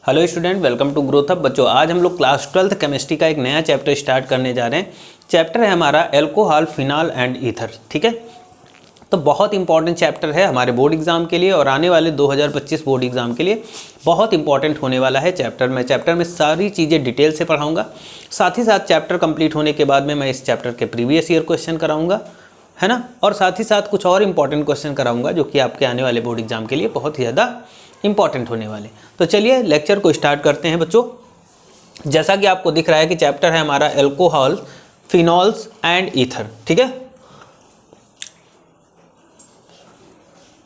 Hello student, welcome to Growth Up. बच्चों, आज हम लोग क्लास 12th केमिस्ट्री का एक नया चैप्टर स्टार्ट करने जा रहे हैं। चैप्टर है हमारा एल्कोहल, फिनॉल एंड ईथर। ठीक है, तो बहुत इंपॉर्टेंट चैप्टर है हमारे बोर्ड एग्जाम के लिए और आने वाले 2025 बोर्ड एग्जाम के लिए बहुत इंपॉर्टेंट होने वाला है चैप्टर में सारी चीज़ें डिटेल से पढ़ाऊँगा। साथ ही साथ चैप्टर कंप्लीट होने के बाद में मैं इस चैप्टर के प्रीवियस ईयर क्वेश्चन कराऊँगा, है ना, और साथ ही साथ कुछ और इंपॉर्टेंट क्वेश्चन कराऊँगा जो कि आपके आने वाले बोर्ड एग्जाम के लिए बहुत ही ज़्यादा इंपॉर्टेंट होने वाले। तो चलिए लेक्चर को स्टार्ट करते हैं बच्चों। जैसा कि आपको दिख रहा है कि चैप्टर है हमारा एल्कोहल, फिनॉल्स एंड ईथर। ठीक है,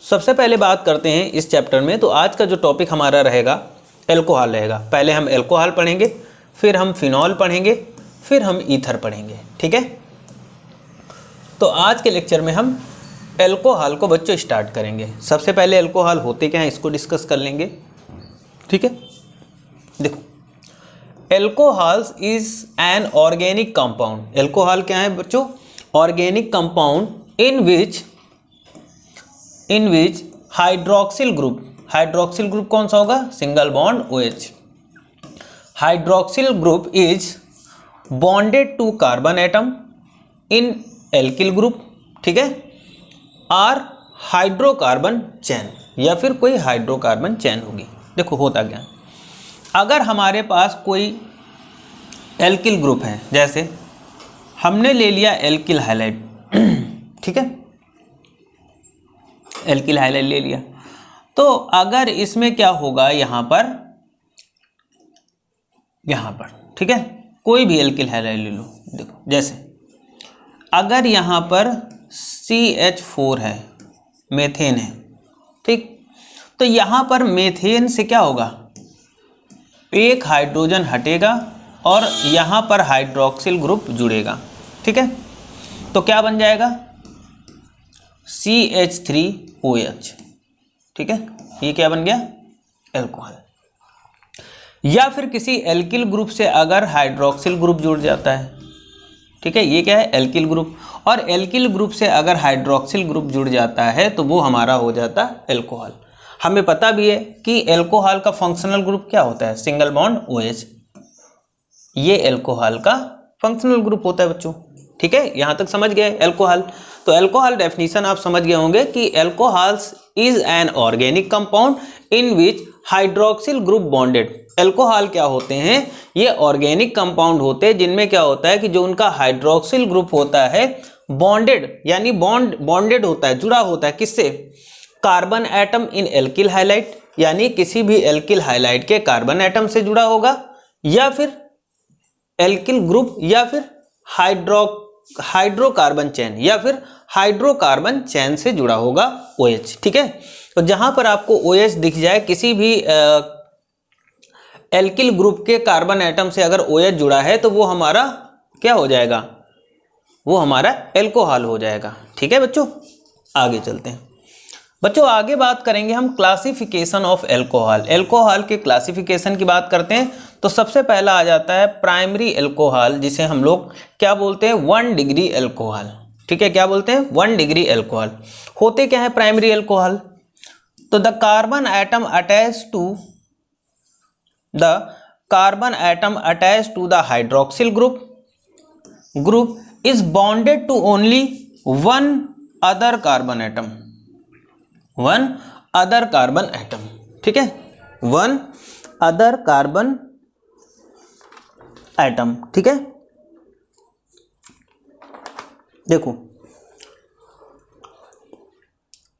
सबसे पहले बात करते हैं इस चैप्टर में। तो आज का जो टॉपिक हमारा रहेगा एल्कोहल रहेगा। पहले हम एल्कोहल पढ़ेंगे, फिर हम फिनॉल पढ़ेंगे, फिर हम ईथर पढ़ेंगे। ठीक है, तो आज के लेक्चर में हम एल्कोहल को बच्चों स्टार्ट करेंगे। सबसे पहले एल्कोहल होते क्या हैं इसको डिस्कस कर लेंगे। ठीक है, देखो, alcohols is an organic compound. Alcohol क्या है बच्चों? Organic compound in which hydroxyl group कौन सा होगा? Single bond OH। Hydroxyl group is bonded to carbon atom in alkyl group. ठीक है, आर हाइड्रोकार्बन चैन, या फिर कोई हाइड्रोकार्बन चैन होगी। देखो होता क्या, अगर हमारे पास कोई एल्किल ग्रुप है, जैसे हमने ले लिया एल्किल हाइलाइड, ठीक है, एल्किल हाइलाइड ले लिया, तो अगर इसमें क्या होगा, यहाँ पर ठीक है, कोई भी एल्किल हाइलाइड ले लो। देखो जैसे अगर यहाँ पर CH4 है, मेथेन है, ठीक, तो यहाँ पर मेथेन से क्या होगा, एक हाइड्रोजन हटेगा और यहाँ पर हाइड्रोक्सिल ग्रुप जुड़ेगा। ठीक है, तो क्या बन जाएगा? CH3OH। ठीक है, ये क्या बन गया? एल्कोहल। या फिर किसी एल्किल ग्रुप से अगर हाइड्रोक्सिल ग्रुप जुड़ जाता है, ठीक है, ये क्या है? Alkyl group. और एल्किल ग्रुप से अगर हाइड्रोक्सिल ग्रुप जुड़ जाता है तो वो हमारा हो जाता है एल्कोहल। हमें पता भी है कि एल्कोहल का फंक्शनल ग्रुप क्या होता है? Single bond OH। ये एल्कोहल का फंक्शनल ग्रुप होता है बच्चों। ठीक है, यहाँ तक समझ गए एल्कोहल। तो एल्कोहल डेफिनेशन आप समझ गए होंगे कि alcohols is an organic compound in which hydroxyl group bonded. Alcohol क्या होते हैं? ये ऑर्गेनिक कंपाउंड होते हैं जिनमें क्या होता है कि जो उनका हाइड्रोक्सिल ग्रुप होता है बॉन्डेड, यानी बॉन्डेड होता है, जुड़ा होता है किससे? Carbon atom in alkyl halide, यानी किसी भी एल्किल हाइलाइड के कार्बन एटम से जुड़ा होगा, या फिर एल्किल ग्रुप, या फिर हाइड्रोकार्बन चैन, या फिर हाइड्रोकार्बन चैन से जुड़ा होगा OH। ठीक है, तो जहां पर आपको OH दिख जाए, किसी भी एल्किल ग्रुप के कार्बन एटम से अगर OH जुड़ा है तो वो हमारा क्या हो जाएगा? वो हमारा एल्कोहल हो जाएगा। ठीक है बच्चों, आगे चलते हैं। बच्चों आगे बात करेंगे हम क्लासिफिकेशन ऑफ एल्कोहल। एल्कोहल के क्लासिफिकेशन की बात करते हैं तो सबसे पहला आ जाता है प्राइमरी एल्कोहल, जिसे हम लोग क्या बोलते हैं? 1 डिग्री एल्कोहल। ठीक है, क्या बोलते हैं? 1 डिग्री एल्कोहल। होते क्या है प्राइमरी एल्कोहल? तो the carbon atom attach to the hydroxyl group is bonded to only one other carbon atom। ठीक है, one other carbon atom। ठीक है, देखो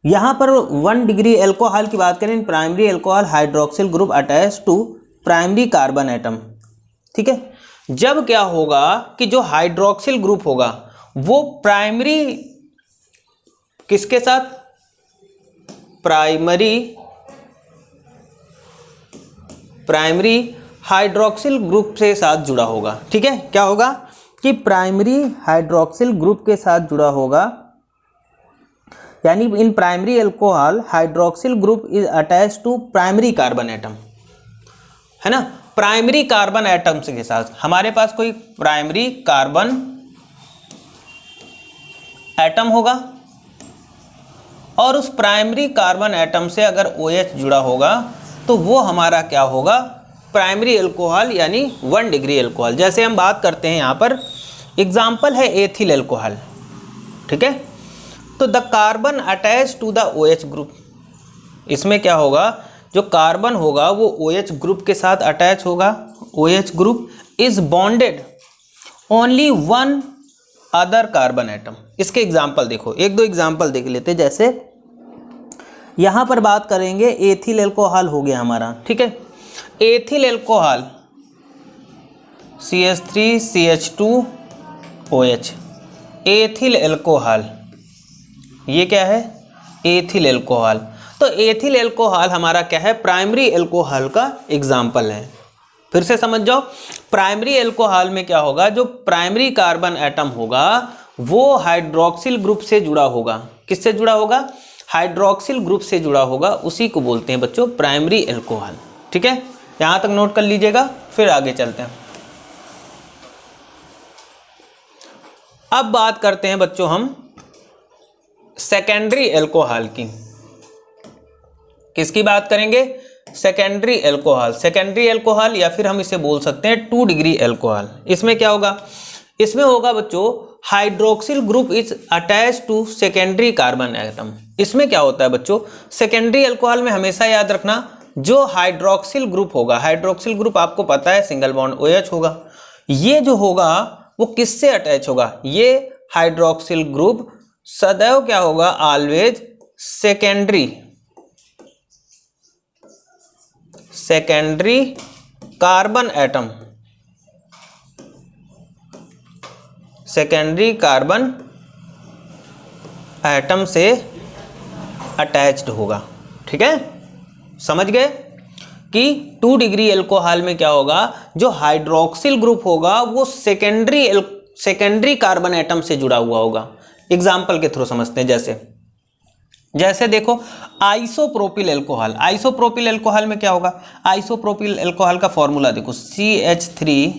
यहां पर 1 डिग्री एल्कोहल की बात करें, primary alcohol hydroxyl group attach to primary carbon atom. ठीक है, जब क्या होगा कि जो हाइड्रोक्सिल ग्रुप होगा वो प्राइमरी किसके साथ? प्राइमरी हाइड्रोक्सिल ग्रुप के साथ जुड़ा होगा। ठीक है, क्या होगा कि प्राइमरी हाइड्रोक्सिल ग्रुप के साथ जुड़ा होगा, यानी in primary alcohol hydroxyl group is attach to primary carbon atom, है ना, प्राइमरी कार्बन एटम के साथ। हमारे पास कोई प्राइमरी कार्बन एटम होगा और उस प्राइमरी कार्बन एटम से अगर OH जुड़ा होगा तो वो हमारा क्या होगा, प्राइमरी अल्कोहल यानी 1 डिग्री अल्कोहल। जैसे हम बात करते हैं यहाँ पर एग्जाम्पल है एथिल अल्कोहल, ठीक है। तो the carbon attach to the OH group, इसमें क्या होगा, जो कार्बन होगा वो OH ग्रुप के साथ अटैच होगा। OH group is bonded only 1 other carbon atom. इसके एग्जाम्पल देखो, एक दो एग्जाम्पल देख लेते। जैसे यहाँ पर बात करेंगे एथिल अल्कोहल हो गया हमारा, ठीक है। Ethyl alcohol CH3 CH2 OH, ethyl alcohol, ये क्या है, एथिल अल्कोहल। तो एथिल अल्कोहल हमारा क्या है, प्राइमरी अल्कोहल का एग्जाम्पल है। फिर से समझ जाओ, प्राइमरी अल्कोहल में क्या होगा, जो प्राइमरी कार्बन एटम होगा वो हाइड्रोक्सिल ग्रुप से जुड़ा होगा। किससे जुड़ा होगा, हाइड्रोक्सिल ग्रुप से जुड़ा होगा, उसी को बोलते हैं बच्चों प्राइमरी अल्कोहल, ठीक है। यहां तक नोट कर लीजिएगा, फिर आगे चलते हैं। अब बात करते हैं बच्चों हम सेकेंडरी अल्कोहल की। किसकी बात करेंगे, सेकेंडरी अल्कोहल। सेकेंडरी अल्कोहल या फिर हम इसे बोल सकते हैं 2 डिग्री अल्कोहल। इसमें क्या होगा, इसमें होगा बच्चों hydroxyl group is attach to secondary carbon atom. इसमें क्या होता है बच्चों, सेकेंडरी अल्कोहल में हमेशा याद रखना जो हाइड्रोक्सिल ग्रुप होगा, हाइड्रोक्सिल ग्रुप आपको पता है सिंगल बॉन्ड OH होगा, ये जो होगा वो किससे अटैच होगा, ये हाइड्रोक्सिल ग्रुप सदैव क्या होगा, always secondary carbon atom, secondary carbon atom से अटैच्ड होगा, ठीक है। समझ गए कि 2 डिग्री अल्कोहल में क्या होगा, जो हाइड्रोक्सिल ग्रुप होगा वो सेकेंडरी कार्बन एटम से जुड़ा हुआ होगा। एग्जाम्पल के थ्रू समझते हैं। जैसे देखो आइसोप्रोपिल अल्कोहल, आइसोप्रोपिल अल्कोहल में क्या होगा, आइसोप्रोपिल अल्कोहल का फॉर्मूला देखो CH3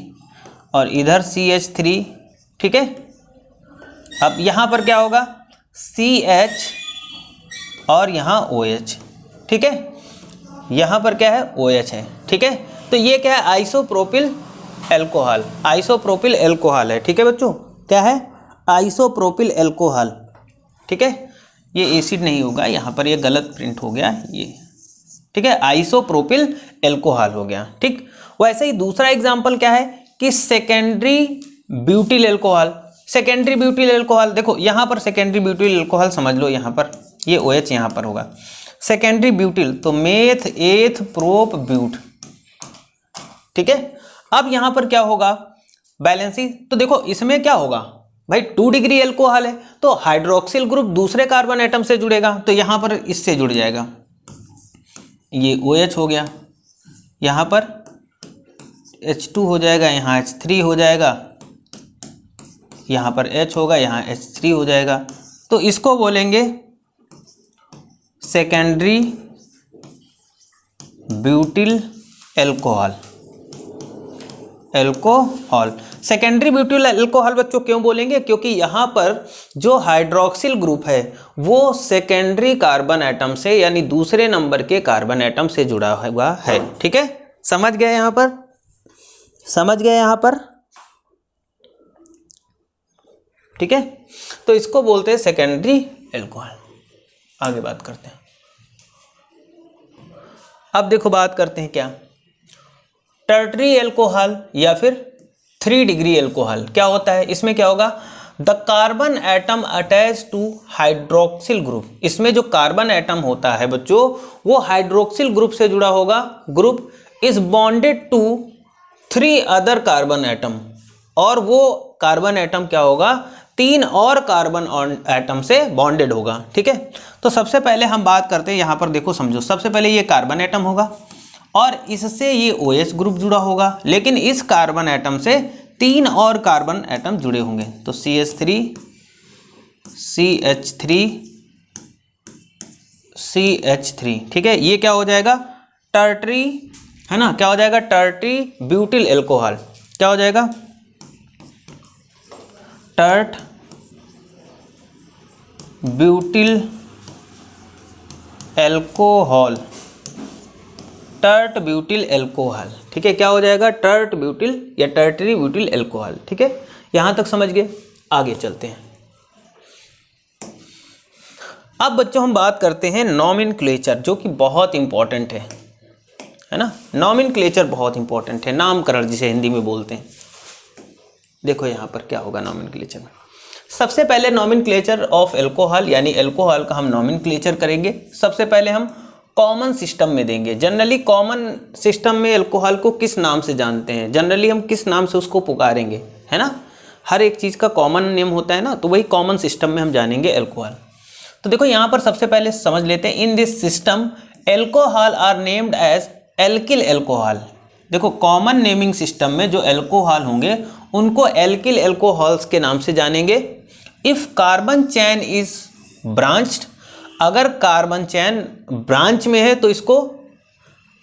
और इधर CH3, ठीक है। अब यहां पर क्या होगा, CH और यहां OH, ठीक है। यहां पर क्या है, OH है, ठीक है। तो ये क्या है, आइसोप्रोपिल अल्कोहल, आइसोप्रोपिल अल्कोहल है, ठीक है बच्चों। क्या है, आइसोप्रोपिल अल्कोहल, ठीक है। ये एसिड नहीं होगा, यहाँ पर ये गलत प्रिंट हो गया ये, ठीक है। आइसोप्रोपिल अल्कोहल हो गया, ठीक। वैसे ही दूसरा एग्जांपल क्या है कि secondary butyl alcohol. Secondary butyl alcohol देखो, यहाँ पर सेकेंडरी ब्यूटिल अल्कोहल समझ लो, यहाँ पर ये OH यहाँ पर होगा। सेकेंडरी ब्यूटिल तो मेथ एथ प्रोप ब्यूट, ठीक है। अब यहाँ पर क्या होगा, बैलेंसिंग। तो देखो इसमें क्या होगा भाई, 2 डिग्री अल्कोहल है तो हाइड्रोक्सिल ग्रुप दूसरे कार्बन एटम से जुड़ेगा, तो यहाँ पर इससे जुड़ जाएगा, ये OH हो गया, यहाँ पर H2 हो जाएगा, यहाँ H3 हो जाएगा, यहाँ पर H होगा, यहाँ H3 हो जाएगा। तो इसको बोलेंगे secondary butyl alcohol. Secondary butyl alcohol बच्चों क्यों बोलेंगे, क्योंकि यहाँ पर जो हाइड्रोक्सिल ग्रुप है वो सेकेंडरी कार्बन एटम से यानी दूसरे नंबर के कार्बन एटम से जुड़ा हुआ है, ठीक है। समझ गए यहाँ पर, समझ गए यहाँ पर, ठीक है। तो इसको बोलते हैं सेकेंडरी अल्कोहल। आगे बात करते हैं। अब देखो बात करते हैं क्या, टर्टरी अल्कोहल या फिर 3 डिग्री अल्कोहल। क्या होता है, इसमें क्या होगा, the carbon atom attach to hydroxyl group. इसमें जो कार्बन एटम होता है बच्चों वो हाइड्रोक्सिल ग्रुप से जुड़ा होगा। Group is bonded to 3 other carbon atom, और वो कार्बन एटम क्या होगा, 3 और कार्बन एटम से बॉन्डेड होगा, ठीक है। तो सबसे पहले हम बात करते हैं, यहाँ पर देखो समझो, सबसे पहले ये कार्बन एटम होगा और इससे ये OH ग्रुप जुड़ा होगा, लेकिन इस कार्बन एटम से 3 और कार्बन एटम जुड़े होंगे। तो CH3 CH3 CH3, ठीक है। ये क्या हो जाएगा, टर्टरी, है ना, क्या हो जाएगा, टर्टरी ब्यूटिल अल्कोहल। क्या हो जाएगा, tert butyl alcohol, tert butyl alcohol. ठीक है, क्या हो जाएगा? टर्ट ब्यूटिल या टर्टरी ब्यूटिल एल्कोहल। ठीक है, यहां तक समझ गए। आगे चलते हैं। अब बच्चों हम बात करते हैं नॉमेनक्लेचर, जो कि बहुत इंपॉर्टेंट है ना। नॉमेनक्लेचर बहुत इंपॉर्टेंट है, नामकरण जिसे हिंदी में बोलते हैं। देखो यहाँ पर क्या होगा नॉमेनक्लेचर में। सबसे पहले नॉमेनक्लेचर ऑफ एल्कोहल, यानी एल्कोहल का हम नॉमेनक्लेचर करेंगे। सबसे पहले हम कॉमन सिस्टम में देंगे। जनरली कॉमन सिस्टम में एल्कोहल को किस नाम से जानते हैं, जनरली हम किस नाम से उसको पुकारेंगे, है ना। हर एक चीज़ का कॉमन नेम होता है ना, तो वही कॉमन सिस्टम में हम जानेंगे एल्कोहल। तो देखो यहाँ पर सबसे पहले समझ लेते हैं, in this system alcohol are named as alkyl alcohol. देखो कॉमन नेमिंग सिस्टम में जो एल्कोहल होंगे उनको एल्किल एल्कोहल्स के नाम से जानेंगे। If carbon chain is branched, अगर कार्बन चैन ब्रांच में है तो इसको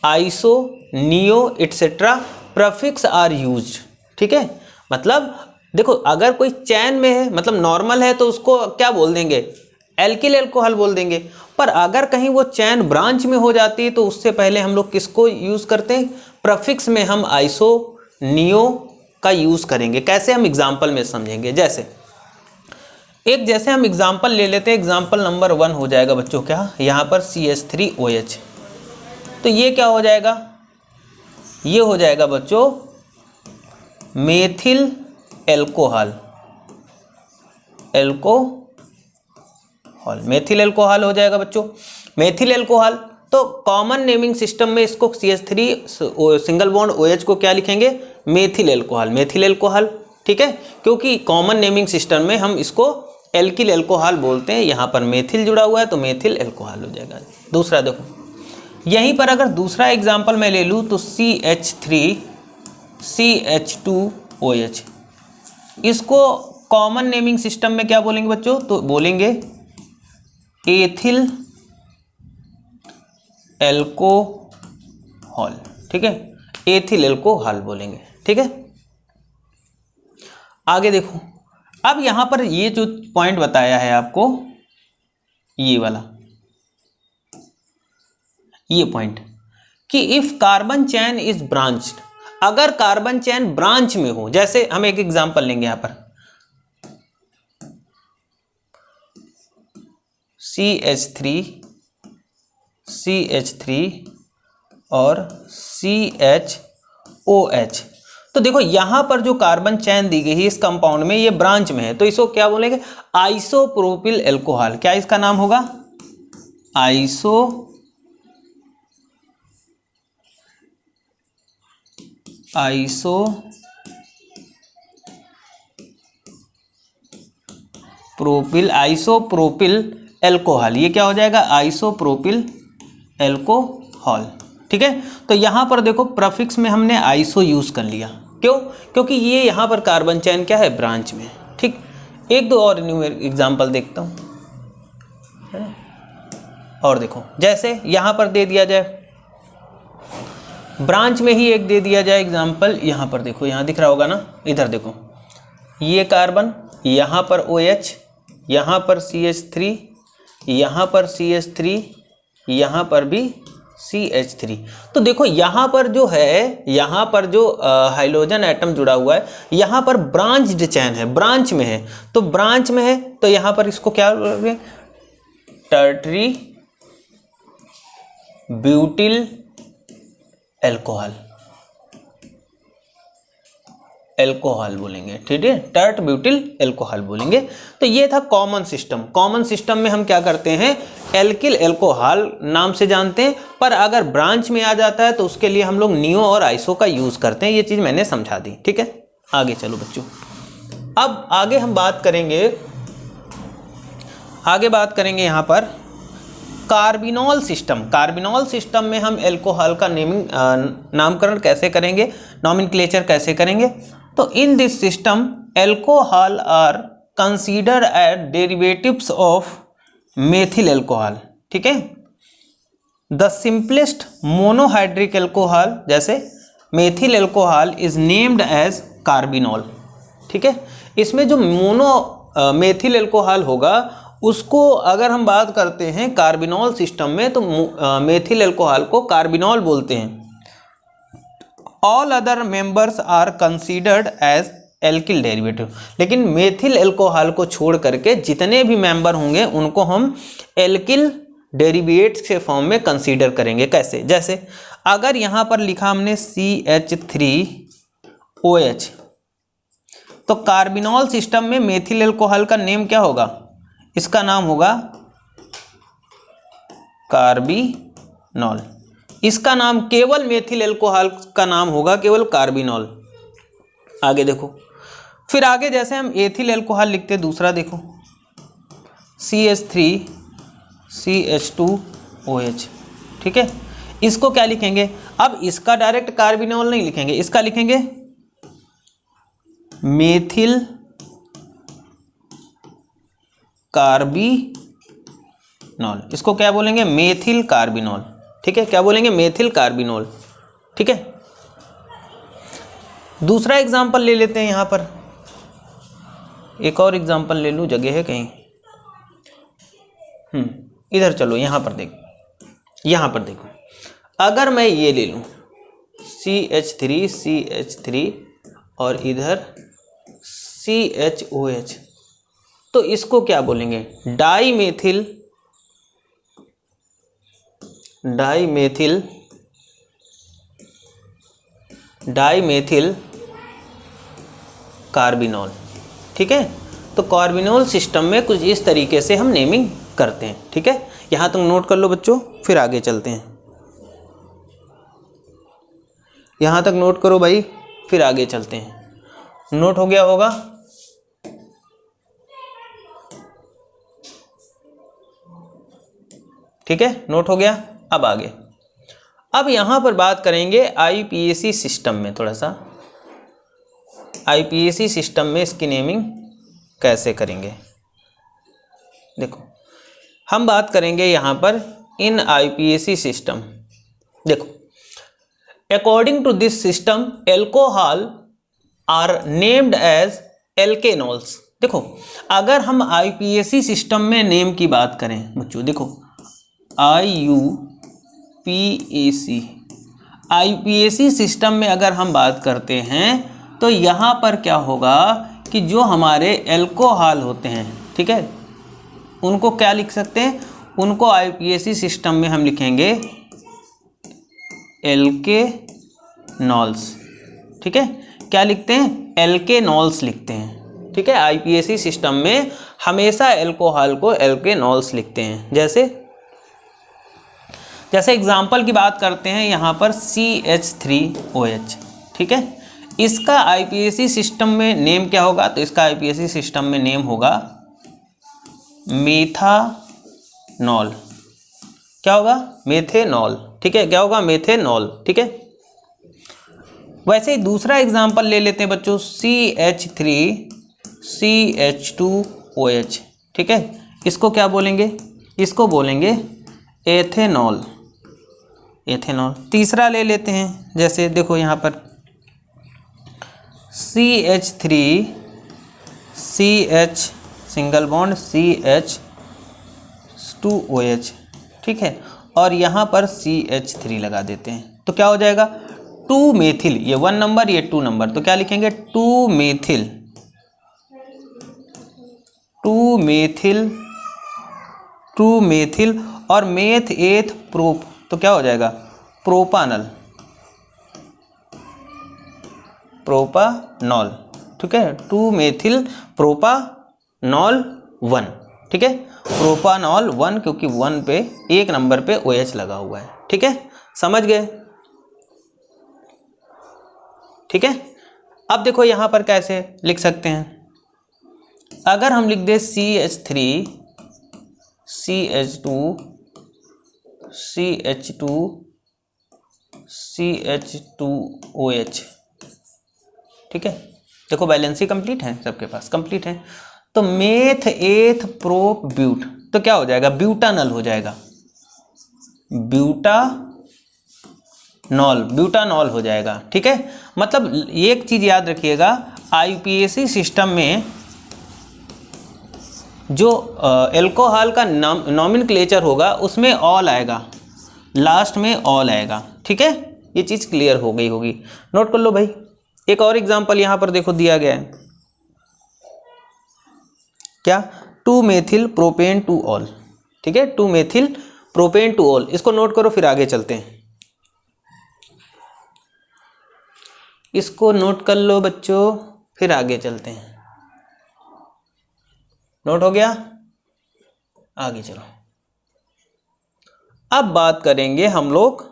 iso, neo etcetera prefix are used. ठीक है, मतलब देखो अगर कोई चैन में है, मतलब नॉर्मल है, तो उसको क्या बोल देंगे? एल्किल एल्कोहल बोल देंगे। पर अगर कहीं वो चैन ब्रांच में हो जाती है तो उससे पहले हम लोग किसको यूज़ करते हैं? प्रफिक्स में हम आइसो, नियो का यूज़ करेंगे। कैसे, हम एग्जाम्पल में समझेंगे। जैसे हम एग्जाम्पल ले लेते हैं। एग्जाम्पल नंबर 1 हो जाएगा बच्चों क्या, यहाँ पर CH3OH। तो ये क्या हो जाएगा? ये हो जाएगा बच्चों मेथिल एल्कोहल। मेथिल एल्कोहल हो जाएगा बच्चों, मेथिल एल्कोहल। तो कॉमन नेमिंग सिस्टम में इसको CH3 सिंगल बॉन्ड OH को क्या लिखेंगे? Methyl alcohol, methyl alcohol. ठीक है, क्योंकि कॉमन नेमिंग सिस्टम में हम इसको एल्किल एल्कोहल बोलते हैं। यहाँ पर मेथिल जुड़ा हुआ है तो मेथिल एल्कोहल हो जाएगा। दूसरा देखो, यहीं पर अगर दूसरा एग्जाम्पल मैं ले लूँ तो CH3CH2OH, इसको कॉमन नेमिंग सिस्टम में क्या बोलेंगे बच्चों? तो बोलेंगे एथिल एल्कोहल। ठीक है, एथिल एल्कोहल बोलेंगे। ठीक है, आगे देखो। अब यहां पर ये जो पॉइंट बताया है आपको, ये वाला, ये पॉइंट कि if carbon chain is branched, अगर कार्बन चैन ब्रांच में हो, जैसे हम एक एग्जांपल लेंगे यहां पर CH3 और CHOH। तो देखो यहां पर जो कार्बन चैन दी गई है इस कंपाउंड में, ये ब्रांच में है, तो इसको क्या बोलेंगे? Isopropyl alcohol. क्या इसका नाम होगा? Isopropyl alcohol. ये क्या हो जाएगा? Isopropyl alcohol. ठीक है, तो यहां पर देखो प्रफिक्स में हमने आइसो यूज कर लिया। क्यों? क्योंकि ये यहां पर कार्बन चैन क्या है? ब्रांच में। ठीक, एक दो और एग्जांपल देखता हूं, है ना। और देखो, जैसे यहां पर दे दिया जाए, ब्रांच में ही एक दे दिया जाए एग्जांपल। यहां पर देखो, यहां दिख रहा होगा ना, इधर देखो, ये कार्बन, यहां पर OH, यहां पर CH3, यहां पर CH3, यहां पर भी CH3। तो देखो यहां पर जो है, यहां पर जो हाइड्रोजन एटम जुड़ा हुआ है, यहां पर ब्रांच्ड चैन है, ब्रांच में है। तो ब्रांच में है तो यहां पर इसको क्या बोलेंगे? टर्टरी ब्यूटिल एल्कोहल बोलेंगे। ठीक है, टर्ट ब्यूटिल एल्कोहल बोलेंगे। तो ये था कॉमन सिस्टम। कॉमन सिस्टम में हम क्या करते हैं? एल्किल एल्कोहल नाम से जानते हैं, पर अगर ब्रांच में आ जाता है तो उसके लिए हम लोग नियो और आइसो का यूज करते हैं। ये चीज मैंने समझा दी। ठीक है, आगे चलो बच्चों। अब आगे हम बात करेंगे यहां पर कार्बिनॉल सिस्टम। कार्बिनॉल सिस्टम में हम एल्कोहल का नामकरण कैसे करेंगे, नॉमेनक्लेचर कैसे करेंगे? तो in this system alcohol are consider as derivatives of methyl alcohol. ठीक है, द सिंपलेस्ट मोनोहाइड्रिक एल्कोहल, जैसे methyl alcohol is named as carbinol. ठीक है, इसमें जो मेथिल एल्कोहल होगा उसको अगर हम बात करते हैं कार्बिनॉल सिस्टम में तो मेथिल अल्कोहल को कार्बिनॉल बोलते हैं। All other members are considered as alkyl derivative, लेकिन मेथिल अल्कोहल को छोड़ करके जितने भी मेंबर होंगे उनको हम एल्किल डेरिवेट्स के फॉर्म में कंसीडर करेंगे। कैसे? जैसे अगर यहाँ पर लिखा हमने CH3OH, तो कार्बिनॉल सिस्टम में मेथिल अल्कोहल का नेम क्या होगा? इसका नाम होगा कार्बिनॉल। इसका नाम केवल मेथिल अल्कोहल का नाम होगा केवल कार्बिनॉल। आगे देखो, फिर आगे जैसे हम एथिल अल्कोहल लिखते दूसरा देखो CH3CH2OH, ठीक है। इसको क्या लिखेंगे? अब इसका डायरेक्ट कार्बिनॉल नहीं लिखेंगे, इसका लिखेंगे मेथिल कार्बिनॉल। इसको क्या बोलेंगे? मेथिल कार्बिनॉल, ठीक है। क्या बोलेंगे? मेथिल कार्बिनॉल, ठीक है। दूसरा एग्जांपल ले लेते हैं। यहाँ पर एक और एग्जांपल ले लूँ, जगह है कहीं? इधर चलो, यहाँ पर देखो। अगर मैं ये ले लूँ CH3 और इधर CHOH, तो इसको क्या बोलेंगे? डाईमेथिल कार्बिनॉल, ठीक है। तो कार्बिनॉल सिस्टम में कुछ इस तरीके से हम नेमिंग करते हैं, ठीक है। यहाँ तक नोट कर लो बच्चों, फिर आगे चलते हैं। यहाँ तक नोट करो भाई, फिर आगे चलते हैं। नोट हो गया होगा? ठीक है, नोट हो गया। अब आगे, अब यहाँ पर बात करेंगे IPAC सिस्टम में। थोड़ा सा IPAC सिस्टम में इसकी नेमिंग कैसे करेंगे। देखो, हम बात करेंगे यहाँ पर इन IPAC सिस्टम। देखो, according to this system alcohol are named as alkanols. देखो, अगर हम IPAC सिस्टम में नेम की बात करें बच्चों, देखो IPAC सिस्टम में अगर हम बात करते हैं तो यहाँ पर क्या होगा कि जो हमारे एल्कोहल होते हैं, ठीक है, उनको क्या लिख सकते हैं? उनको IPAC सिस्टम में हम लिखेंगे एल्केनॉल्स, ठीक है। क्या लिखते हैं? एल्केनॉल्स लिखते हैं, ठीक है। IPAC सिस्टम में हमेशा एल्कोहल को एल्केनॉल्स लिखते हैं। जैसे एग्जाम्पल की बात करते हैं यहाँ पर CH3OH, ठीक है। इसका IPAC सिस्टम में नेम क्या होगा? तो इसका IPAC सिस्टम में नेम होगा मेथानॉल। क्या होगा? मेथेनॉल, ठीक है। क्या होगा? मेथेनॉल, ठीक है। वैसे ही दूसरा एग्जाम्पल ले लेते हैं बच्चों, CH3CH2OH, ठीक है। इसको क्या बोलेंगे? इसको बोलेंगे एथेनॉल। तीसरा ले लेते हैं, जैसे देखो यहाँ पर CH3CH सिंगल बॉन्ड CH2OH, ठीक है। और यहाँ पर CH3 लगा देते हैं, तो क्या हो जाएगा? 2 मेथिल, ये 1 नंबर, ये 2 नंबर, तो क्या लिखेंगे? 2 मेथिल और मेथ एथ प्रोप, तो क्या हो जाएगा? प्रोपानॉल, ठीक है। 2 मेथिल प्रोपानॉल 1, ठीक है। प्रोपानॉल 1 क्योंकि 1 पे 1 नंबर पे OH लगा हुआ है, ठीक है। समझ गए? ठीक है। अब देखो यहाँ पर कैसे लिख सकते हैं। अगर हम लिख दे CH3 CH2OH, ठीक है। देखो बैलेंस ही कंप्लीट है, सबके पास कंप्लीट है। तो मेथ एथ प्रोप ब्यूट, तो क्या हो जाएगा? ब्यूटानॉल हो जाएगा, ब्यूटानॉल हो जाएगा, ठीक है। मतलब एक चीज याद रखिएगा, IPAC सिस्टम में जो एल्कोहल का नॉमेनक्लेचर होगा उसमें ऑल आएगा, लास्ट में ऑल आएगा। ठीक है, ये चीज़ क्लियर हो गई होगी, नोट कर लो भाई। एक और एग्जांपल यहाँ पर देखो दिया गया है, क्या, 2-मेथिल प्रोपेन टू ऑल। ठीक है, 2-मेथिल प्रोपेन टू ऑल, इसको नोट करो फिर आगे चलते हैं। इसको नोट कर लो बच्चों, फिर आगे चलते हैं। नोट हो गया, आगे चलो। अब बात करेंगे हम लोग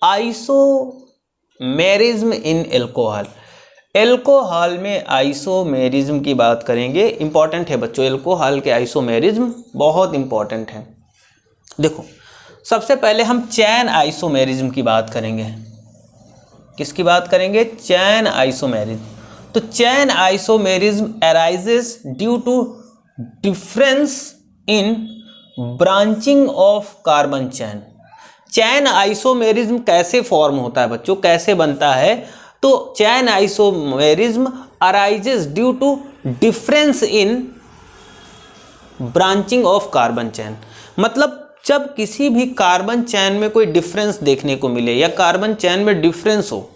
आइसोमेरिज्म इन एल्कोहल। एल्कोहल में आइसोमेरिज्म की बात करेंगे, इंपॉर्टेंट है बच्चों, एल्कोहल के आइसोमेरिज्म बहुत इंपॉर्टेंट है। देखो सबसे पहले हम चैन आइसोमेरिज्म की बात करेंगे। किसकी बात करेंगे? Chain isomerism. तो chain isomerism arises due to difference in branching of carbon chain. Chain isomerism कैसे फॉर्म होता है बच्चों, कैसे बनता है? तो chain isomerism arises due to difference in branching of carbon chain. मतलब जब किसी भी कार्बन चैन में कोई डिफरेंस देखने को मिले या कार्बन चैन में डिफरेंस हो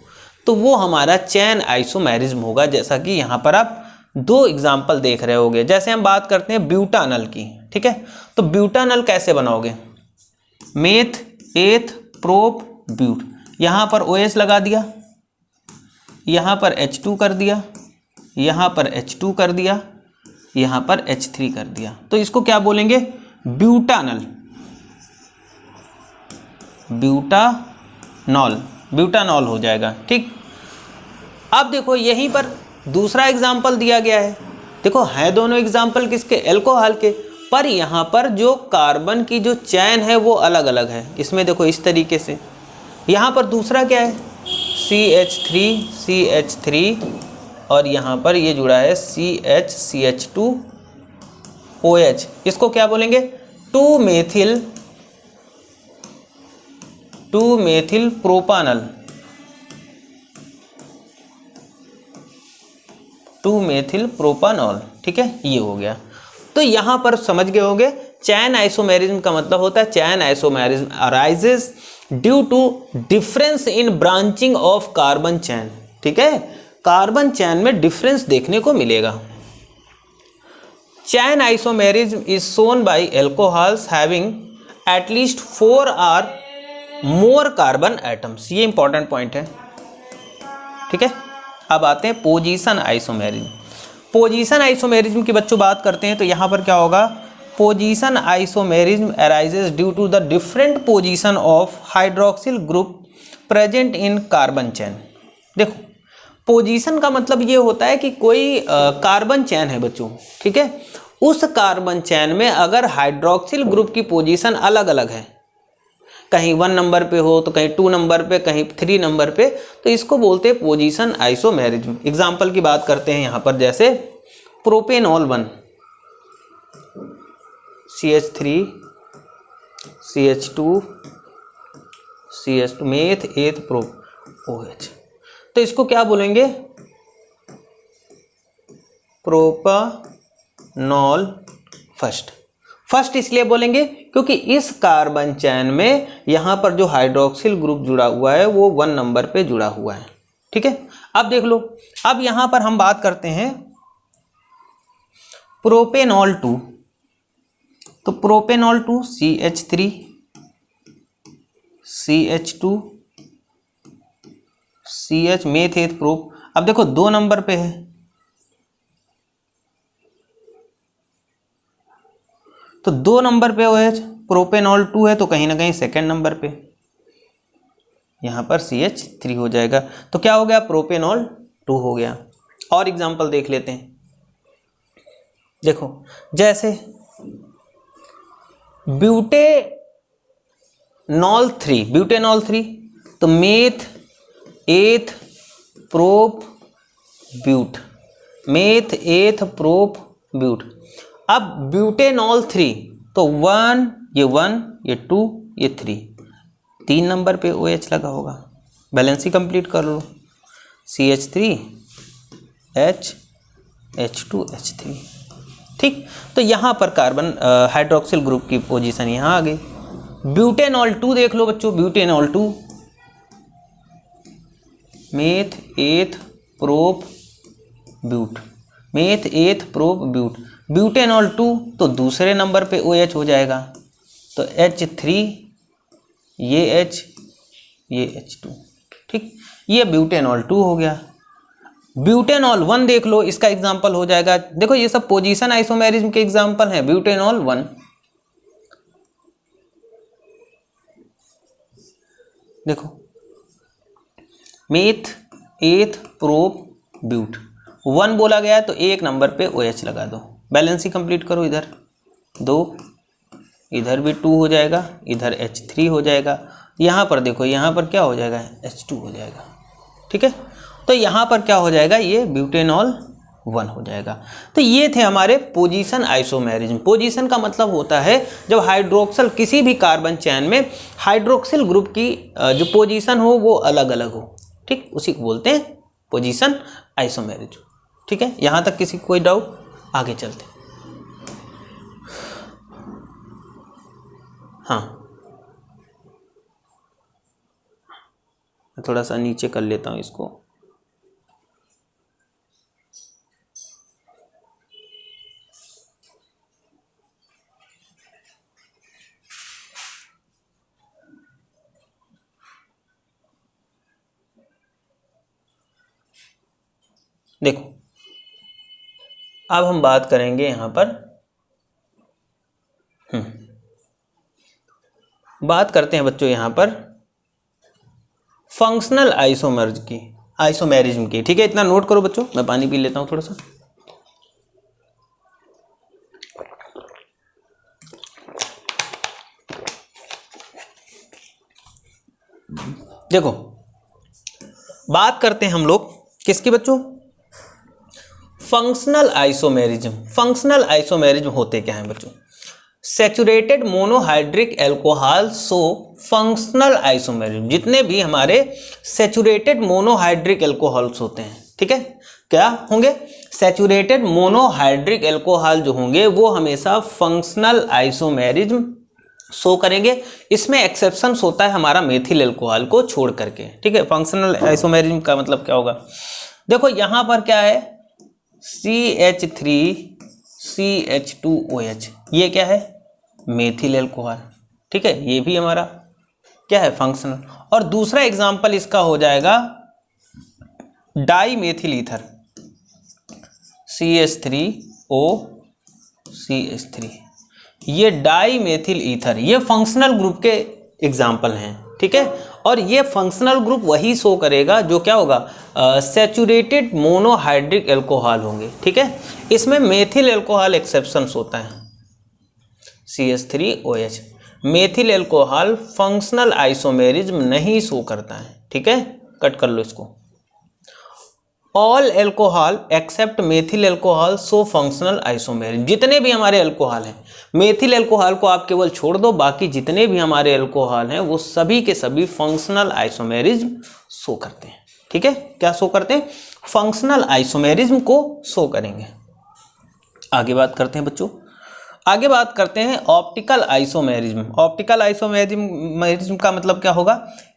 तो वो हमारा चैन आइसोमेरिज्म होगा। जैसा कि यहाँ पर आप 2 एग्जाम्पल देख रहे होगे। जैसे हम बात करते हैं ब्यूटानल की, ठीक है, तो ब्यूटानल कैसे बनाओगे? मेथ एथ प्रोप ब्यूट, यहाँ पर OH लगा दिया, यहाँ पर H2 कर दिया, यहाँ पर H2 कर दिया, यहाँ पर H3 कर दिया, तो इसको क्या बोलेंगे? ब्यूटानल। ब्यूटानॉल हो जाएगा। ठीक, अब देखो यहीं पर दूसरा एग्जाम्पल दिया गया है। देखो है दोनों एग्जाम्पल किसके? एल्कोहल के, पर यहाँ पर जो कार्बन की जो चैन है वो अलग अलग है। इसमें देखो इस तरीके से, यहाँ पर दूसरा क्या है? CH3 और यहाँ पर ये जुड़ा है CH2OH। इसको क्या बोलेंगे? 2-मेथिल प्रोपानल। 2-मेथिल प्रोपानॉल। ठीक है, ये हो गया। तो यहाँ पर समझ गए होंगे चैन आइसोमेरिज्म का मतलब होता है chain isomerism arises due to difference in branching of carbon chain. ठीक है, कार्बन चैन में डिफरेंस देखने को मिलेगा। Chain isomerism is shown by alcohols having at least 4 और मोर कार्बन एटम्स। ये इंपॉर्टेंट पॉइंट है। ठीक है, अब आते हैं पोजीशन आइसोमेरिज्म। पोजीशन आइसोमेरिज्म की बच्चों बात करते हैं तो यहाँ पर क्या होगा? Position isomerism arises due to the different position of hydroxyl group present in carbon chain. देखो पोजीशन का मतलब ये होता है कि कोई कार्बन चैन है बच्चों, ठीक है, उस कार्बन चैन में अगर हाइड्रोक्सिल ग्रुप की पोजीशन अलग अलग है, कहीं 1 नंबर पे हो तो कहीं 2 नंबर पे, कहीं 3 नंबर पे, तो इसको बोलते हैं पोजीशन आइसोमेरिज्म। एग्जाम्पल की बात करते हैं यहाँ पर, जैसे propanol 1 CH3 CH2 meth eth prop OH, तो इसको क्या बोलेंगे? प्रोपानॉल फर्स्ट इसलिए बोलेंगे क्योंकि इस कार्बन चैन में यहाँ पर जो हाइड्रोक्सिल ग्रुप जुड़ा हुआ है वो 1 नंबर पे जुड़ा हुआ है। ठीक है, अब देख लो, अब यहाँ पर हम बात करते हैं प्रोपेनॉल 2। तो propanol 2 CH3 CH2 CH meth eth prop. अब देखो 2 नंबर पे है, तो 2 नंबर पे OH, प्रोपेनॉल 2 है तो कहीं ना कहीं 2nd नंबर पे, यहाँ पर CH3 हो जाएगा। तो क्या हो गया? प्रोपेनॉल 2 हो गया। और एग्जांपल देख लेते हैं। देखो जैसे ब्यूटेनॉल 3, तो meth eth prop but, meth eth prop but. अब ब्यूटेनॉल 3, तो 1 ये 2 ये 3 नंबर पे OH लगा होगा। बैलेंस ही कंप्लीट कर लो, CH3 H H2 H3। ठीक, तो यहाँ पर कार्बन हाइड्रोक्सिल ग्रुप की पोजीशन यहाँ आ गई। ब्यूटेनॉल 2 देख लो बच्चों, butanol 2 meth eth prop but, meth eth prop but, butanol 2 तो दूसरे नंबर पे OH हो जाएगा, तो H3 ये H ये H2, ठीक, ये ब्यूटेनॉल 2 हो गया। ब्यूटेनॉल 1 देख लो, इसका एग्जाम्पल हो जाएगा, देखो ये सब पोजीशन आइसोमेरिज्म के एग्जाम्पल हैं। ब्यूटेनॉल 1 देखो, मेथ एथ प्रोप ब्यूट 1 बोला गया तो एक नंबर पे OH लगा दो, बैलेंस ही कंप्लीट करो, इधर 2, इधर भी 2 हो जाएगा, इधर H3 हो जाएगा, यहाँ पर देखो, यहाँ पर क्या हो जाएगा, H2 हो जाएगा, ठीक है। तो यहाँ पर क्या हो जाएगा, ये ब्यूटेनॉल 1 हो जाएगा। तो ये थे हमारे पोजीशन आइसोमेरिज्म। पोजीशन का मतलब होता है जब हाइड्रोक्सिल किसी भी कार्बन चेन में हाइड्रोक्सिल ग्रुप की जो पोजीशन हो वो अलग अलग हो, ठीक, उसी को बोलते हैं पोजीशन आइसोमेरिज्म, ठीक है। यहाँ तक किसी कोई डाउट? आगे चलते हैं। हाँ, थोड़ा सा नीचे कर लेता हूँ इसको। देखो, अब हम बात करेंगे यहाँ पर, बात करते हैं बच्चों यहाँ पर फंक्शनल आइसोमेरिज्म की, ठीक है। इतना नोट करो बच्चों, मैं पानी पी लेता हूँ थोड़ा सा। देखो, बात करते हैं हम लोग किसकी बच्चों, फंक्शनल आइसोमेरिज्म। फंक्शनल आइसोमेरिज्म होते क्या हैं बच्चों, saturated monohydric alcohol show functional isomerism. जितने भी हमारे सैचुरेटेड मोनोहाइड्रिक एल्कोहल्स होते हैं, ठीक है, क्या होंगे, सैचुरेटेड मोनोहाइड्रिक एल्कोहल जो होंगे वो हमेशा फंक्शनल आइसोमेरिज्म शो करेंगे। इसमें एक्सेप्शंस होता है हमारा मेथिल एल्कोहल को छोड़ करके, ठीक है। फंक्शनल आइसोमेरिज्म का मतलब क्या होगा, देखो यहाँ पर क्या है, CH3CH2OH, ये क्या है, मेथिल एल्कोहल, ठीक है, ये भी हमारा क्या है, फंक्शनल। और दूसरा एग्जांपल इसका हो जाएगा डाई मेथिल ईथर, CH3OCH3, ये डाई मेथिल ईथर, ये फंक्शनल ग्रुप के एग्जाम्पल हैं, ठीक है। और ये फंक्शनल ग्रुप वही शो करेगा जो क्या होगा, सैचुरेटेड मोनोहाइड्रिक एल्कोहल होंगे, ठीक है। इसमें मेथिल एल्कोहल एक्सेप्शंस होता है, CH3OH, methyl alcohol functional isomerism नहीं शो करता है, ठीक है, कट कर लो इसको। All alcohol except methyl alcohol show functional isomerism. जितने भी हमारे एल्कोहल हैं, मेथिल एल्कोहल को आप केवल छोड़ दो, बाकी जितने भी हमारे एल्कोहल हैं वो सभी के सभी फंक्शनल आइसोमेरिज्म शो करते हैं, ठीक है। क्या शो करते हैं, फंक्शनल आइसोमेरिज्म को शो करेंगे। आगे बात करते हैं बच्चों, आगे बात करते हैं ऑप्टिकल आइसोमेरिज्म। ऑप्टिकल आइसोमेरिज्म का मतलब क्या होगा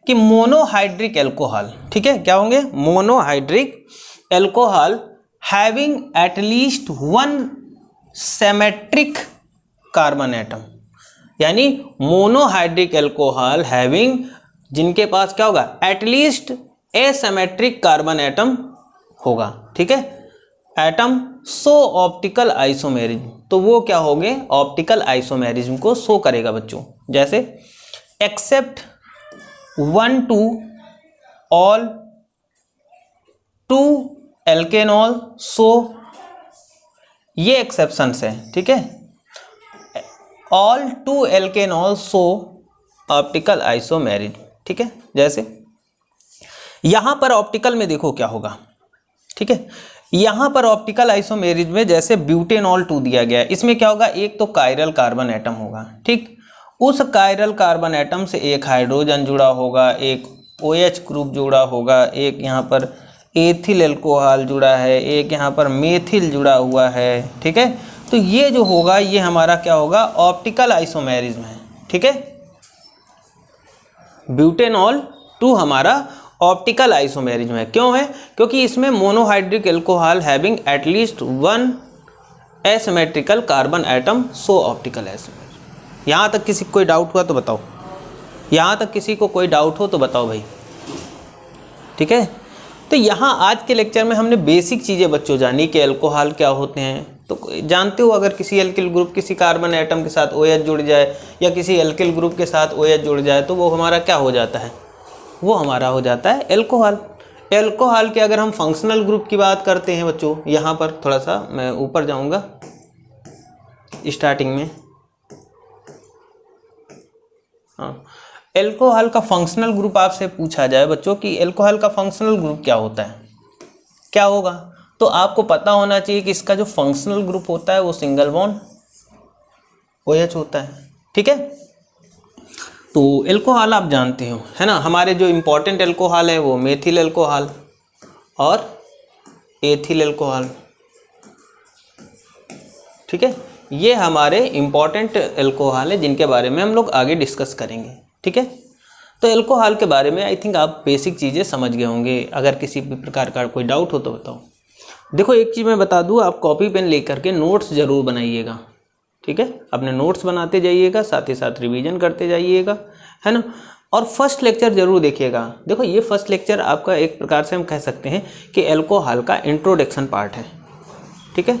कि मोनोहाइड्रिक एल्कोहल, ठीक है, क्या होंगे, monohydric alcohol having at least 1 symmetric carbon atom, यानी मोनोहाइड्रिक एल्कोहल हैविंग, जिनके पास क्या होगा, एटलीस्ट एसिमेट्रिक कार्बन एटम होगा, ठीक है, एटम सो ऑप्टिकल आइसोमेरिज्म, तो वो क्या हो गए, ऑप्टिकल आइसोमेरिज्म को शो करेगा बच्चों। जैसे एक्सेप्ट 1 to all 2 एल्केनॉल सो, ये एक्सेप्शंस है, ठीक है, ऑल 2 एल्केनॉल सो ऑप्टिकल आइसोमेरिज्म, ठीक है। जैसे यहां पर ऑप्टिकल में देखो क्या होगा, ठीक है, यहां पर ऑप्टिकल आइसोमेरिज्म में जैसे ब्यूटेनॉल 2 दिया गया है, इसमें क्या होगा, एक तो कायरल कार्बन एटम होगा, ठीक, उस कायरल कार्बन एटम से एक हाइड्रोजन जुड़ा होगा, एक OH ग्रुप जुड़ा होगा, एक यहाँ पर एथिल एल्कोहल जुड़ा है, एक यहाँ पर मेथिल जुड़ा हुआ है, ठीक है। तो ये जो होगा ये हमारा क्या होगा, ऑप्टिकल आइसोमेरिज्म है। ठीक है, ब्यूटेनॉल 2 हमारा ऑप्टिकल आइसोमेरिज्म है। क्यों है? क्योंकि इसमें monohydric alcohol having at least 1 asymmetrical carbon atom so optical isomerism. यहाँ तक किसी को कोई डाउट हुआ तो बताओ, यहाँ तक किसी को कोई डाउट हो तो बताओ भाई। ठीक है, तो यहाँ आज के लेक्चर में हमने बेसिक चीज़ें बच्चों जानी कि अल्कोहल क्या होते हैं। तो जानते हो अगर किसी एल्किल ग्रुप किसी कार्बन एटम के साथ OH जुड़ जाए या किसी एल्किल ग्रुप के साथ OH जुड़ जाए तो वो हमारा क्या हो जाता है, वो हमारा हो जाता है एल्कोहल। एल्कोहल के अगर हम फंक्शनल ग्रुप की बात करते हैं बच्चों, यहाँ पर थोड़ा सा मैं ऊपर जाऊँगा स्टार्टिंग में। हाँ, एल्कोहल का फंक्शनल ग्रुप आपसे पूछा जाए बच्चों कि एल्कोहल का फंक्शनल ग्रुप क्या होता है, क्या होगा, तो आपको पता होना चाहिए कि इसका जो फंक्शनल ग्रुप होता है वो सिंगल बॉन्ड OH होता है। ठीक है, तो एल्कोहल आप जानते हो है ना, हमारे जो इम्पोर्टेंट एल्कोहल है वो मेथिल एल्कोहल और एथिल एल्कोहल। ठीक है, ये हमारे इम्पोर्टेंट एल्कोहल है जिनके बारे में हम लोग आगे डिस्कस करेंगे। ठीक है, तो एल्कोहल के बारे में आई थिंक आप बेसिक चीज़ें समझ गए होंगे। अगर किसी भी प्रकार का कोई डाउट हो तो बताओ। देखो एक चीज़ मैं बता दूँ, आप कॉपी पेन लेकर के नोट्स ज़रूर बनाइएगा। ठीक है, अपने नोट्स बनाते जाइएगा, साथ ही साथ रिवीजन करते जाइएगा, है ना। और फर्स्ट लेक्चर ज़रूर देखिएगा। देखो ये फर्स्ट लेक्चर आपका एक प्रकार से हम कह सकते हैं कि एल्कोहल का इंट्रोडक्शन पार्ट है। ठीक है,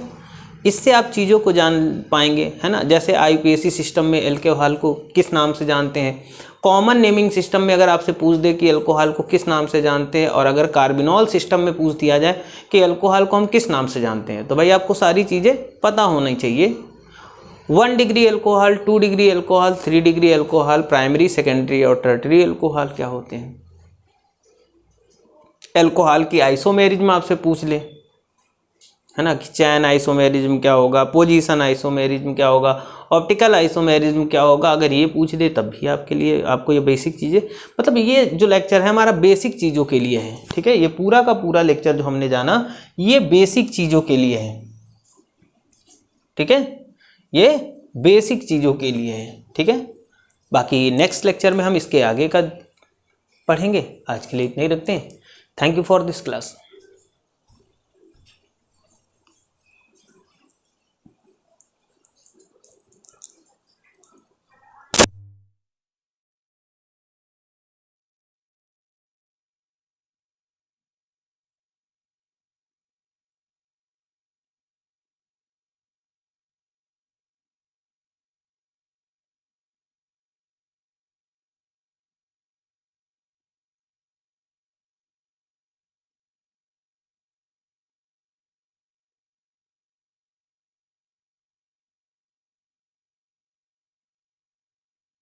इससे आप चीज़ों को जान पाएंगे, है ना। जैसे IUPAC सिस्टम में एल्कोहल को किस नाम से जानते हैं, कॉमन नेमिंग सिस्टम में अगर आपसे पूछ दे कि एल्कोहल को किस नाम से जानते हैं, और अगर कार्बिनॉल सिस्टम में पूछ दिया जाए कि एल्कोहल को हम किस नाम से जानते हैं, तो भाई आपको सारी चीज़ें पता होनी चाहिए। 1 degree alcohol, 2 degree alcohol, 3 degree alcohol, primary, secondary और टर्टरी एल्कोहल क्या होते हैं। एल्कोहल की आइसोमेरिज्म आपसे पूछ ले, है ना, कि चैन आइसोमेरिज्म क्या होगा, पोजीशन आइसोमेरिज्म क्या होगा, ऑप्टिकल आइसोमेरिज्म क्या होगा, अगर ये पूछ दे तब भी आपके लिए, आपको ये बेसिक चीज़ें, मतलब ये जो लेक्चर है हमारा बेसिक चीज़ों के लिए है। ठीक है, ये पूरा का पूरा लेक्चर जो हमने जाना ये बेसिक चीज़ों के लिए है। ठीक है, ये बेसिक चीज़ों के लिए है। ठीक है, बाकी नेक्स्ट लेक्चर में हम इसके आगे का पढ़ेंगे। आज के लिए इतना ही रखते हैं। Thank you for this class.